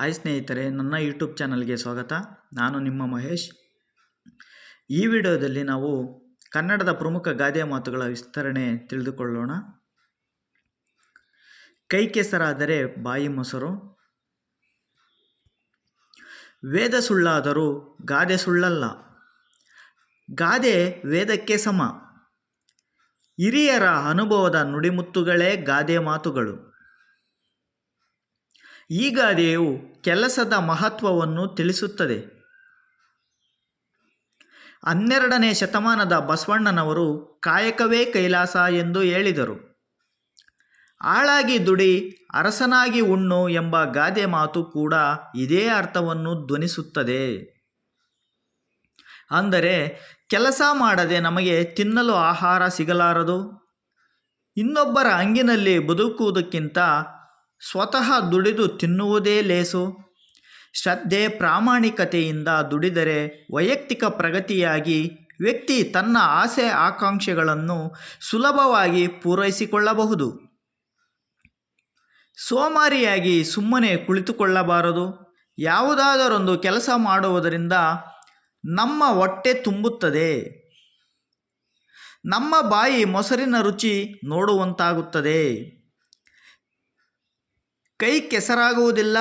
Hi ಸ್ನೇಹಿತರೆ, ನನ್ನ YouTube ಚಾನಲ್ಗೆ ಸ್ವಾಗತ. ನಾನು ನಿಮ್ಮ ಮಹೇಶ್. ಈ ವಿಡಿಯೋದಲ್ಲಿ ನಾವು ಕನ್ನಡದ ಪ್ರಮುಖ ಗಾದೆಯ ಮಾತುಗಳ ವಿಸ್ತರಣೆ ತಿಳಿದುಕೊಳ್ಳೋಣ. ಕೈ ಕೆಸರಾದರೆ ಬಾಯಿ ಮೊಸರು. ವೇದ ಸುಳ್ಳಾದರೂ ಗಾದೆ ಸುಳ್ಳಲ್ಲ. ಗಾದೆ ವೇದಕ್ಕೆ ಸಮ. ಹಿರಿಯರ ಅನುಭವದ ನುಡಿಮುತ್ತುಗಳೇ ಗಾದೆ ಮಾತುಗಳು. ಈ ಗಾದೆಯು ಕೆಲಸದ ಮಹತ್ವವನ್ನು ತಿಳಿಸುತ್ತದೆ. 12ನೇ ಶತಮಾನದ ಬಸವಣ್ಣನವರು ಕಾಯಕವೇ ಕೈಲಾಸ ಎಂದು ಹೇಳಿದರು. ಆಳಾಗಿ ದುಡಿ, ಅರಸನಾಗಿ ಉಣ್ಣು ಎಂಬ ಗಾದೆ ಮಾತು ಕೂಡ ಇದೇ ಅರ್ಥವನ್ನು ಧ್ವನಿಸುತ್ತದೆ. ಅಂದರೆ ಕೆಲಸ ಮಾಡದೆ ನಮಗೆ ತಿನ್ನಲು ಆಹಾರ ಸಿಗಲಾರದು. ಇನ್ನೊಬ್ಬರ ಹಂಗಿನಲ್ಲಿ ಬದುಕುವುದಕ್ಕಿಂತ ಸ್ವತಃ ದುಡಿದು ತಿನ್ನುವುದೇ ಲೇಸು. ಶ್ರದ್ಧೆ ಪ್ರಾಮಾಣಿಕತೆಯಿಂದ ದುಡಿದರೆ ವೈಯಕ್ತಿಕ ಪ್ರಗತಿಯಾಗಿ ವ್ಯಕ್ತಿ ತನ್ನ ಆಸೆ ಆಕಾಂಕ್ಷೆಗಳನ್ನು ಸುಲಭವಾಗಿ ಪೂರೈಸಿಕೊಳ್ಳಬಹುದು. ಸೋಮಾರಿಯಾಗಿ ಸುಮ್ಮನೆ ಕುಳಿತುಕೊಳ್ಳಬಾರದು. ಯಾವುದಾದರೊಂದು ಕೆಲಸ ಮಾಡುವುದರಿಂದ ನಮ್ಮ ಹೊಟ್ಟೆ ತುಂಬುತ್ತದೆ. ನಮ್ಮ ಬಾಯಿ ಮೊಸರಿನ ರುಚಿ ನೋಡುವಂತಾಗುತ್ತದೆ. ಕೈ ಕೆಸರಾಗುವುದಿಲ್ಲ,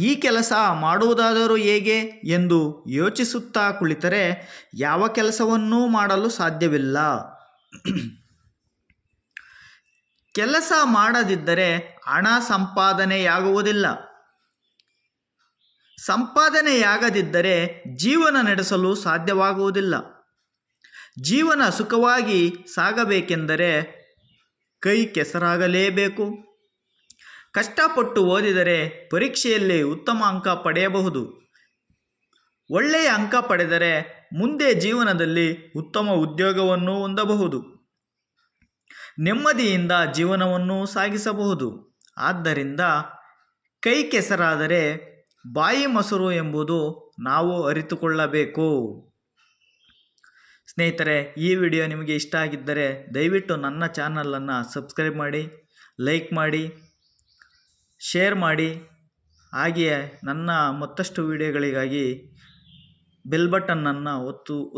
ಈ ಕೆಲಸ ಮಾಡುವುದಾದರೂ ಹೇಗೆ ಎಂದು ಯೋಚಿಸುತ್ತಾ ಕುಳಿತರೆ ಯಾವ ಕೆಲಸವನ್ನೂ ಮಾಡಲು ಸಾಧ್ಯವಿಲ್ಲ. ಕೆಲಸ ಮಾಡದಿದ್ದರೆ ಹಣ ಸಂಪಾದನೆಯಾಗುವುದಿಲ್ಲ. ಸಂಪಾದನೆಯಾಗದಿದ್ದರೆ ಜೀವನ ನಡೆಸಲು ಸಾಧ್ಯವಾಗುವುದಿಲ್ಲ. ಜೀವನ ಸುಖವಾಗಿ ಸಾಗಬೇಕೆಂದರೆ ಕೈ ಕೆಸರಾಗಲೇಬೇಕು. ಕಷ್ಟಪಟ್ಟು ಓದಿದರೆ ಪರೀಕ್ಷೆಯಲ್ಲಿ ಉತ್ತಮ ಅಂಕ ಪಡೆಯಬಹುದು. ಒಳ್ಳೆಯ ಅಂಕ ಪಡೆದರೆ ಮುಂದೆ ಜೀವನದಲ್ಲಿ ಉತ್ತಮ ಉದ್ಯೋಗವನ್ನು ಹೊಂದಬಹುದು. ನೆಮ್ಮದಿಯಿಂದ ಜೀವನವನ್ನು ಸಾಗಿಸಬಹುದು. ಆದ್ದರಿಂದ ಕೈ ಕೆಸರಾದರೆ ಬಾಯಿ ಮೊಸರು ಎಂಬುದು ನಾವು ಅರಿತುಕೊಳ್ಳಬೇಕು. ಸ್ನೇಹಿತರೆ, ಈ ವಿಡಿಯೋ ನಿಮಗೆ ಇಷ್ಟ ಆಗಿದ್ದರೆ ದಯವಿಟ್ಟು ನನ್ನ ಚಾನಲನ್ನು ಸಬ್ಸ್ಕ್ರೈಬ್ ಮಾಡಿ, ಲೈಕ್ ಮಾಡಿ, ಶೇರ್ ಮಾಡಿ. ಹಾಗೆಯೇ ನನ್ನ ಮತ್ತಷ್ಟು ವಿಡಿಯೋಗಳಿಗಾಗಿ ಬೆಲ್ ಬಟನ್ನನ್ನು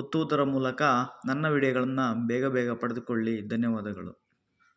ಒತ್ತುವುದರ ಮೂಲಕ ನನ್ನ ವಿಡಿಯೋಗಳನ್ನು ಬೇಗ ಪಡೆದುಕೊಳ್ಳಿ. ಧನ್ಯವಾದಗಳು.